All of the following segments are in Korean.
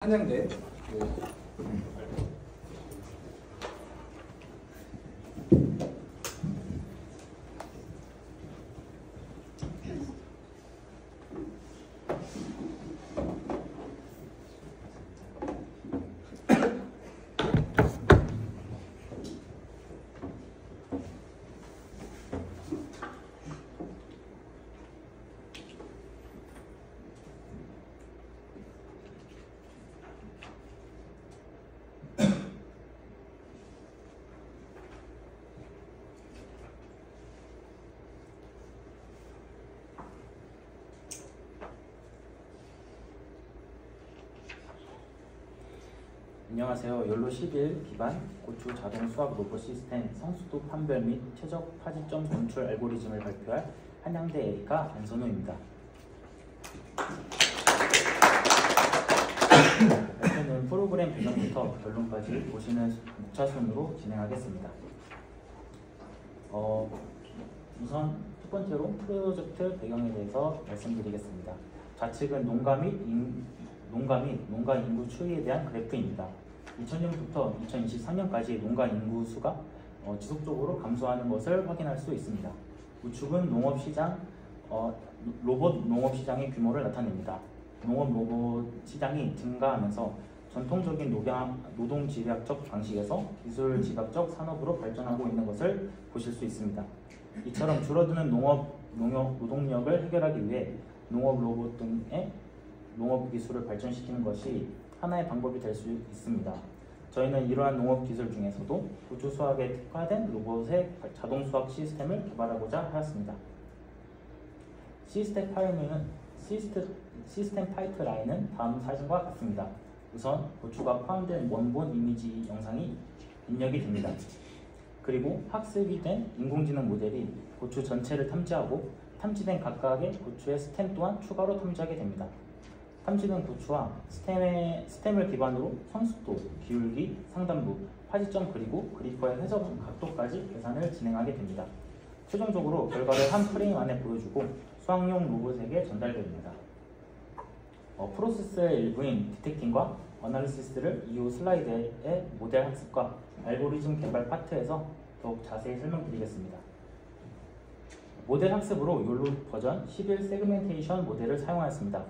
한양대 안녕하세요. 연로 11 기반 고추 자동 수학 로봇 시스템 성수도 판별 및 최적 파지점 검출 알고리즘을 발표할 한양대 에리카 안선우입니다. 발표는 프로그램 배경부터 결론까지 보시는 목차순으로 진행하겠습니다. 우선 첫 번째로 프로젝트 배경에 대해서 말씀드리겠습니다. 좌측은 농가 인구 추이에 대한 그래프입니다. 2000년부터 2023년까지 농가 인구 수가 지속적으로 감소하는 것을 확인할 수 있습니다. 우측은 로봇 농업 시장의 규모를 나타냅니다. 농업 로봇 시장이 증가하면서 전통적인 노동 집약적 방식에서 기술 집약적 산업으로 발전하고 있는 것을 보실 수 있습니다. 이처럼 줄어드는 농업 노동력을 해결하기 위해 농업 로봇 등의 농업 기술을 발전시키는 것이 하나의 방법이 될 수 있습니다. 저희는 이러한 농업 기술 중에서도 고추 수확에 특화된 로봇의 자동 수확 시스템을 개발하고자 하였습니다. 시스템 파이프라인은 다음 사진과 같습니다. 우선 고추가 포함된 원본 이미지 영상이 입력이 됩니다. 그리고 학습이 된 인공지능 모델이 고추 전체를 탐지하고 탐지된 각각의 고추의 스템 또한 추가로 탐지하게 됩니다. 탐지된 고추와 스템을 기반으로 성숙도, 기울기, 상단부, 파지점 그리고 그리퍼의 회전 각도까지 계산을 진행하게 됩니다. 최종적으로 결과를 한 프레임 안에 보여주고 수학용 로봇에게 전달됩니다. 프로세스의 일부인 디텍팅과 어널리시스를 이후 슬라이드의 모델 학습과 알고리즘 개발 파트에서 더욱 자세히 설명드리겠습니다. 모델 학습으로 욜로 버전 11 세그멘테이션 모델을 사용하였습니다.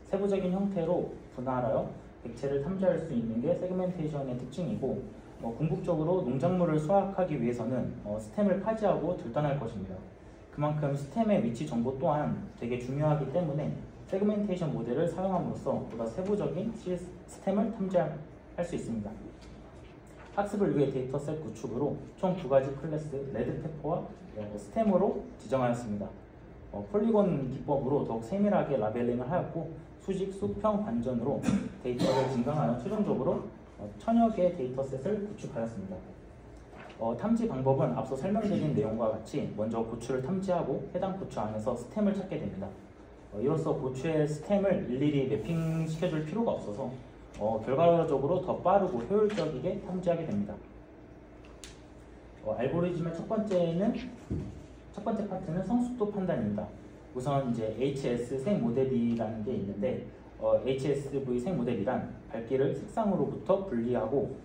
세부적인 형태로 분할하여 객체를 탐지할 수 있는 게 세그멘테이션의 특징이고 궁극적으로 농작물을 수확하기 위해서는 스템을 파지하고 절단할 것입니다. 그만큼 스템의 위치 정보 또한 되게 중요하기 때문에 세그멘테이션 모델을 사용함으로써 보다 세부적인 스템을 탐지할 수 있습니다. 학습을 위해 데이터셋 구축으로 총 2가지 클래스 레드페퍼와 스템으로 지정하였습니다. 폴리곤 기법으로 더욱 세밀하게 라벨링을 하였고 수직, 수평, 반전으로 데이터를 증강하여 최종적으로 1000여 개의 데이터셋을 구축하였습니다. 탐지 방법은 앞서 설명드린 내용과 같이 먼저 고추를 탐지하고 해당 고추 안에서 스템을 찾게 됩니다. 이로써 고추의 스템을 일일이 매핑시켜줄 필요가 없어서 결과적으로 더 빠르고 효율적이게 탐지하게 됩니다. 알고리즘의 첫 번째 파트는 성숙도 판단입니다. 우선 이제 HS 색 모델이라는 게 있는데 HSV 색 모델이란 밝기를 색상으로부터 분리하고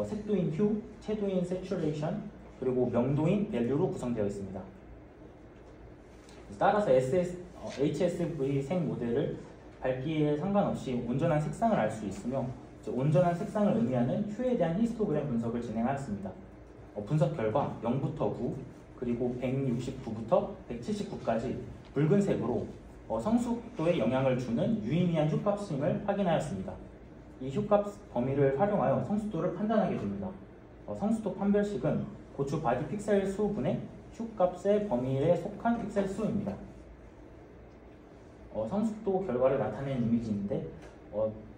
색도인 휴, 채도인 세츄레이션, 그리고 명도인 밸류로 구성되어 있습니다. 따라서 HSV 색 모델을 밝기에 상관없이 온전한 색상을 알 수 있으며 온전한 색상을 의미하는 휴에 대한 히스토그램 분석을 진행하였습니다. 분석 결과 0부터 9, 그리고 169부터 179까지 붉은색으로 성숙도에 영향을 주는 유의미한 휴값임을 확인하였습니다. 이 휴값 범위를 활용하여 성숙도를 판단하게 됩니다. 성숙도 판별식은 고추 바디 픽셀 수분의 휴값의 범위에 속한 픽셀 수입니다. 성숙도 결과를 나타낸 이미지인데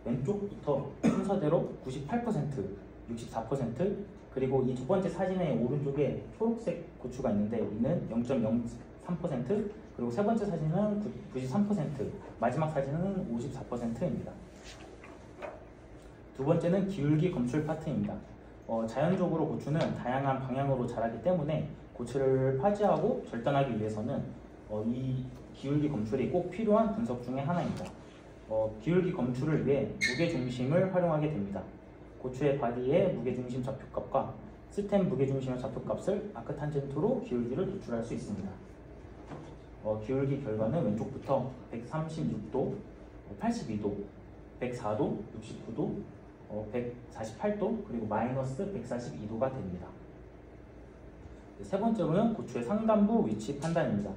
왼쪽부터 순서대로 98%, 64%, 그리고 이 두 번째 사진의 오른쪽에 초록색 고추가 있는데 이는 0.03%, 그리고 세 번째 사진은 93%, 마지막 사진은 54%입니다. 두 번째는 기울기 검출 파트입니다. 자연적으로 고추는 다양한 방향으로 자라기 때문에 고추를 파지하고 절단하기 위해서는 이 기울기 검출이 꼭 필요한 분석 중에 하나입니다. 기울기 검출을 위해 무게중심을 활용하게 됩니다. 고추의 바디의 무게중심 좌표값과 스템 무게중심의 좌표값을 아크탄젠트로 기울기를 도출할 수 있습니다. 기울기 결과는 왼쪽부터 136도, 82도, 104도, 69도, 148도, 그리고 마이너스 142도가 됩니다. 세 번째로는 고추의 상단부 위치 판단입니다.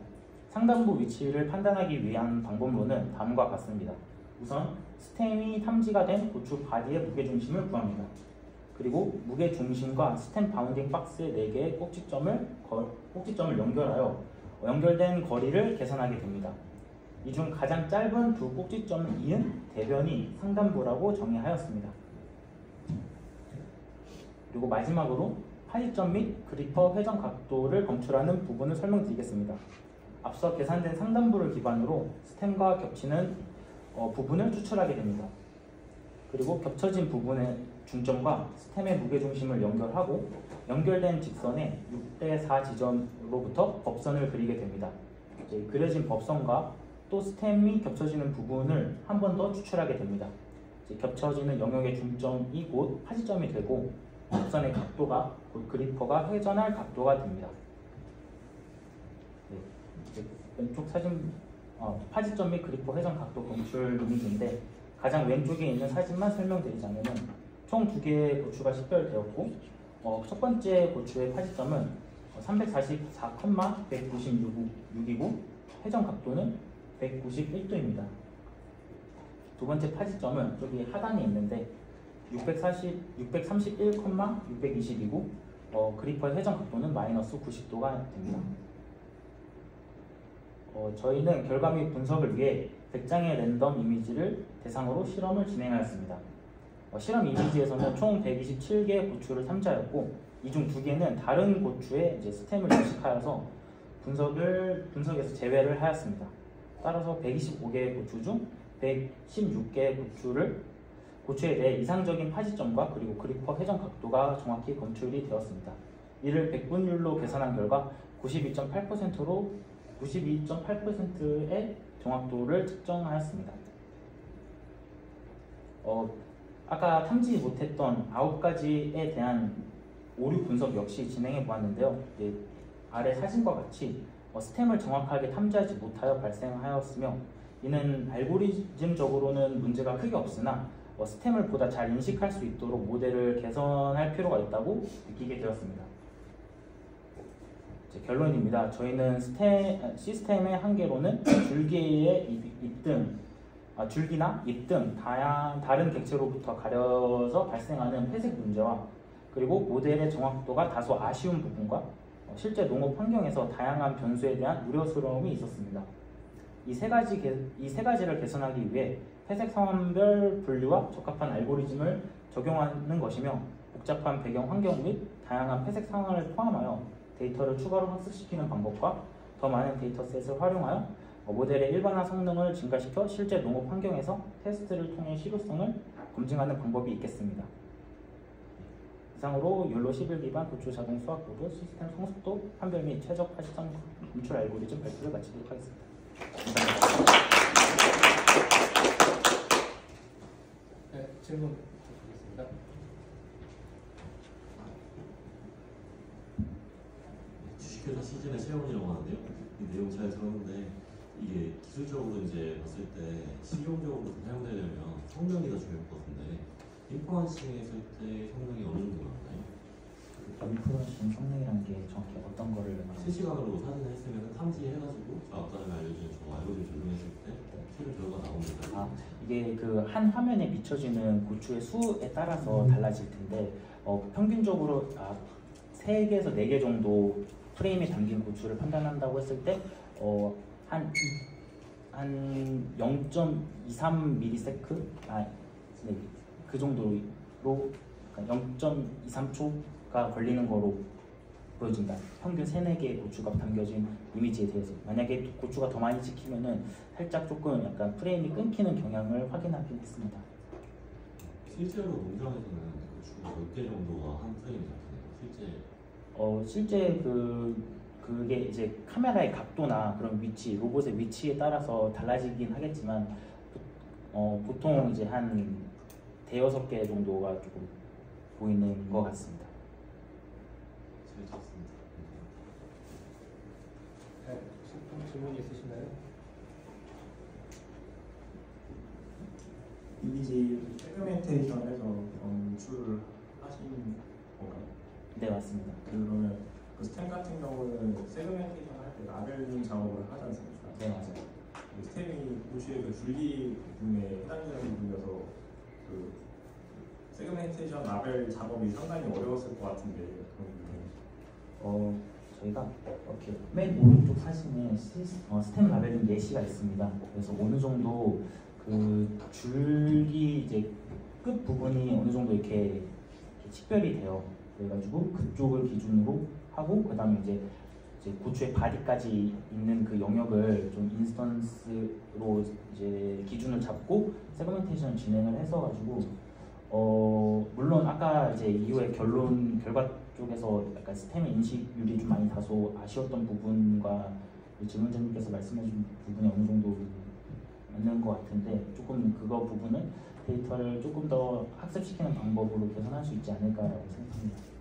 상단부 위치를 판단하기 위한 방법론은 다음과 같습니다. 우선 스템이 탐지가 된 고추 바디의 무게중심을 구합니다. 그리고 무게중심과 스템 바운딩 박스의 4개의 꼭지점을 연결하여 연결된 거리를 계산하게 됩니다. 이 중 가장 짧은 두 꼭지점을 이은 대변이 상단부라고 정의하였습니다. 그리고 마지막으로 파지점 및 그리퍼 회전 각도를 검출하는 부분을 설명드리겠습니다. 앞서 계산된 상단부를 기반으로 스템과 겹치는 부분을 추출하게 됩니다. 그리고 겹쳐진 부분의 중점과 스템의 무게중심을 연결하고 연결된 직선의 6대4 지점으로부터 법선을 그리게 됩니다. 그려진 법선과 또 스템이 겹쳐지는 부분을 한 번 더 추출하게 됩니다. 겹쳐지는 영역의 중점이 곧 파지점이 되고 법선의 각도가 곧 그리퍼가 회전할 각도가 됩니다. 왼쪽 사진 파지점 및 그리퍼 회전 각도 검출 이미지인데 가장 왼쪽에 있는 사진만 설명드리자면 총 2개의 고추가 식별되었고 첫 번째 고추의 파지점은 344,196이고 회전 각도는 191도입니다. 두 번째 파지점은 저기 하단에 있는데 631,620이고 그리퍼의 회전 각도는 마이너스 90도가 됩니다. 저희는 결과 및 분석을 위해 100장의 랜덤 이미지를 대상으로 실험을 진행하였습니다. 실험 이미지에서는 총 127개의 고추를 탐지하였고 이 중 2개는 다른 고추의 스템을 인식하여서 분석에서 제외를 하였습니다. 따라서 125개의 고추 중 116개의 고추에 대해 이상적인 파지점과 그리고 그리퍼 회전 각도가 정확히 검출이 되었습니다. 이를 백분율로 계산한 결과 92.8%의 정확도를 측정하였습니다. 아까 탐지 못했던 9가지에 대한 오류 분석 역시 진행해 보았는데요. 아래 사진과 같이 스템을 정확하게 탐지하지 못하여 발생하였으며 이는 알고리즘적으로는 문제가 크게 없으나 스템을 보다 잘 인식할 수 있도록 모델을 개선할 필요가 있다고 느끼게 되었습니다. 결론입니다. 저희는 시스템의 한계로는 줄기나 잎 등 다른 객체로부터 가려져 발생하는 회색 문제와 그리고 모델의 정확도가 다소 아쉬운 부분과 실제 농업 환경에서 다양한 변수에 대한 우려스러움이 있었습니다. 이 세 가지를 개선하기 위해 회색 상황별 분류와 적합한 알고리즘을 적용하는 것이며 복잡한 배경 환경 및 다양한 회색 상황을 포함하여 데이터를 추가로 학습시키는 방법과 더 많은 데이터셋을 활용하여 모델의 일반화 성능을 증가시켜 실제 농업 환경에서 테스트를 통해 실효성을 검증하는 방법이 있겠습니다. 이상으로 욜로 11 기반 고추 자동 수학 보드 시스템 성숙도 판별 및 최적 파지점 검출 알고리즘 발표를 마치도록 하겠습니다. 감사합니다. 네, 질문 드리겠습니다. 주식회사 시즌의 채용이라고 하는데요. 이 내용 잘 들었는데 이게 기술적으로 이제 봤을 때 실용적으로 사용되려면 성능이 더 중요할 것 같은데 인포머싱 했을 때 성능이 어느 정도 나나요? 인포머싱 성능이라는 게 정확히 어떤 거를 말하는 실시간으로 사진을 했으면 탐지해가지고 앞다음에 알려주는 저 알고리즘 적용했을 때 최종 결과가 나옵니다. 이게 그 한 화면에 비춰지는 고추의 수에 따라서 달라질 텐데 평균적으로 3개에서 4개 정도 프레임에 담긴 고추를 판단한다고 했을 때 한 0.23ms 그 정도로 그러니까 0.23초가 걸리는 거로 보여진다. 평균 3-4개의 고추가 담겨진 이미지에 대해서 만약에 고추가 더 많이 찍히면은 살짝 조금 약간 프레임이 끊기는 경향을 확인하긴 했습니다. 실제로 농장에서는 고추가 몇 개 정도가 한 프레임 잡히나요? 실제 그게 이제 카메라의 각도나 그런 위치, 로봇의 위치에 따라서 달라지긴 하겠지만 보통 이제 한 대여섯 개 정도가 조금 보이는 것 같습니다. 잘 들었습니다. 네, 혹시 질문 있으신가요? 이미지 세그멘테이션에서 연출을 하시는 건가요? 네, 맞습니다. 그러면 그 스템 같은 경우는 세그멘테이션 할 때 라벨링 작업을 하지 않습니까? 네, 맞아요. 그 스템이 도시의 그 줄기 부분에 해당되는 부분이어서 그 세그멘테이션 라벨 작업이 상당히 어려웠을 것 같은데 그런 부분은. 저희가 이렇게 맨 오른쪽 사진에 스템 라벨링 예시가 있습니다. 그래서 어느 정도 그 줄기 이제 끝 부분이 어느 정도 이렇게 식별이 돼요. 그래가지고 그쪽을 기준으로 하고 그 다음에 이제 고추의 바디까지 있는 그 영역을 좀 인스턴스로 이제 기준을 잡고 세그멘테이션을 진행을 해서 물론 아까 이제 이후에 결과 쪽에서 약간 스템의 인식률이 좀 많이 다소 아쉬웠던 부분과 질문자님께서 말씀해준 부분이 어느 정도 맞는 것 같은데 조금 그거 부분은 데이터를 조금 더 학습시키는 방법으로 개선할 수 있지 않을까라고 생각합니다.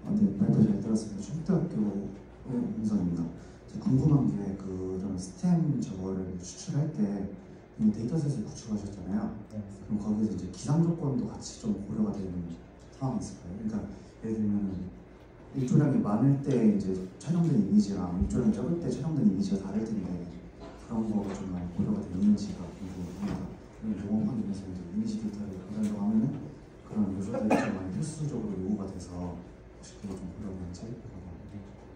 네, 발표 잘 들었습니다. 충북대학교 임선입니다. 궁금한 게 그런 스템 저거를 추출할 때 이미 데이터셋을 구축하셨잖아요. 네. 그럼 거기에서 이제 기상 조건도 같이 좀 고려가 되는 상황이 있을까요? 그러니까 예를 들면 일조량이 많을 때 이제 촬영된 이미지랑 일조량이 적을 때 촬영된 이미지가 다를 텐데 그런 거가 좀 많이 고려가 되는지가 궁금합니다. 용어 확인에서 이제 이미지 데이터를 보달라고 하면은 그런 요소들이 좀 많이 필수적으로 요구가 돼서 혹시 그거 좀 고려하는지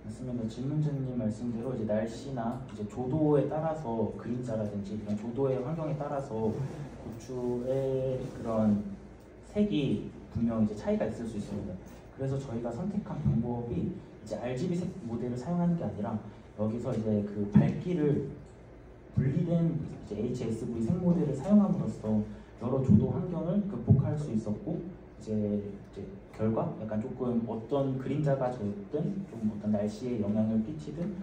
맞습니다. 질문자님 말씀대로 이제 날씨나 이제 조도에 따라서 그림자라든지 그런 조도의 환경에 따라서 고추의 그런 색이 분명 이제 차이가 있을 수 있습니다. 그래서 저희가 선택한 방법이 이제 RGB 색 모델을 사용하는 게 아니라 여기서 이제 그 밝기를 분리된 이제 HSV 색 모델을 사용함으로써 여러 조도 환경을 극복할 수 있었고 이제 결과 약간 조금 어떤 그림자가 졌든 좀 어떤 날씨에 영향을 끼치든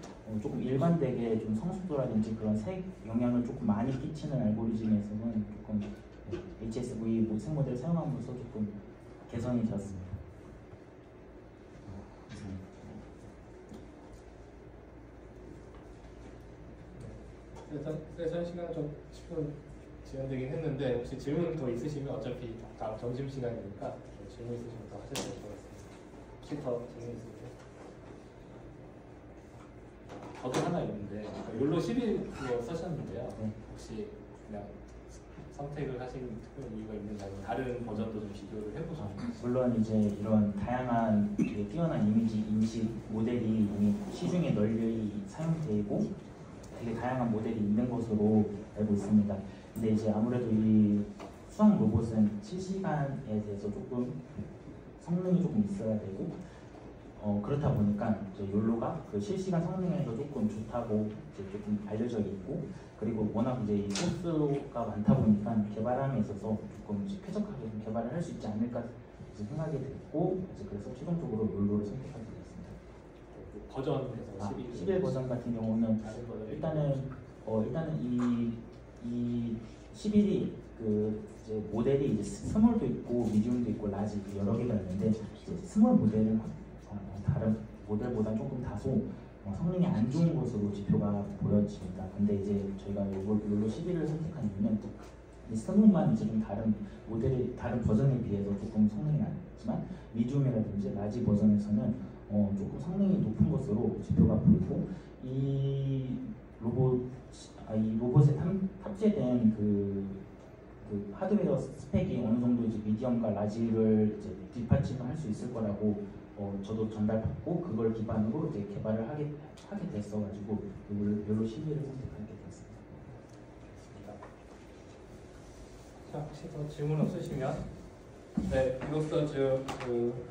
조금 일관되게 좀 성숙도라든지 그런 색 영향을 조금 많이 끼치는 알고리즘에서는 조금 HSV 색 모델을 사용함으로써 조금 개선이 되었습니다. 세션 시간 좀 10분 지연되긴 했는데 혹시 질문 더 있으시면 어차피 다음 점심 시간이니까 질문 있으시면 더 하셔도 될 것 같습니다. 혹시 더 질문 있으세요? 저도 하나 있는데 욜로 11 그거 쓰셨는데요. 혹시 그냥 선택을 하신 특별한 이유가 있는지 아니면 다른 버전도 좀 비교를 해보셨나요? 물론 이제 이런 다양한 뛰어난 이미지 인식 모델이 이미 시중에 널리 사용되고 되게 다양한 모델이 있는 것으로 알고 있습니다. 근데 이제 아무래도 이 수학 로봇은 실시간에 대해서 조금 성능이 조금 있어야 되고 그렇다 보니까 이제 욜로가 그 실시간 성능에서 조금 좋다고 이제 조금 알려져 있고 그리고 워낙 이제 이 소스가 많다 보니까 개발함에 있어서 조금 쾌적하게 좀 개발을 할 수 있지 않을까 이제 생각이 됐고 이제 그래서 최종적으로 욜로를 선택하게 됐습니다. 버전에서 11 버전 같은 경우는 일단은 이 11이 그 이제 모델이 이제 스몰도 있고 미디움도 있고 라지 여러 개가 있는데 이제 스몰 모델은 다른 모델보다 조금 다소 성능이 안 좋은 것으로 지표가 보여집니다. 근데 이제 저희가 욜로 11을 선택한 이유는 이 스몰만 이제 좀 다른 모델의 다른 버전에 비해서 조금 성능이 낮지만 미디움이라든지 라지 버전에서는 조금 성능이 높은 것으로 지표가 보이고 이 로봇에 탑재된 그 하드웨어 스펙이 어느 정도 이제 미디엄과 라지를 이제 뒷받침을 할 수 있을 거라고 저도 전달받고 그걸 기반으로 이제 개발을 하게 됐어가지고 욜로 11을 선택하게 됐습니다. 자, 혹시 더 질문 없으시면 네, 이로써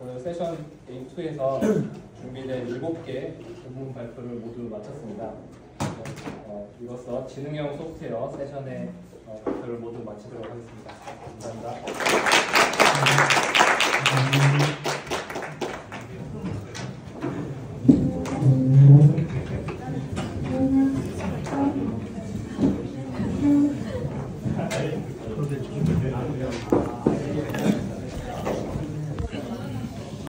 오늘 세션 A2에서 준비된 7개 본문 발표를 모두 마쳤습니다. 이로써 지능형 소프트웨어 세션의 발표를 모두 마치도록 하겠습니다. 감사합니다. 그렇게 주시면 돼요.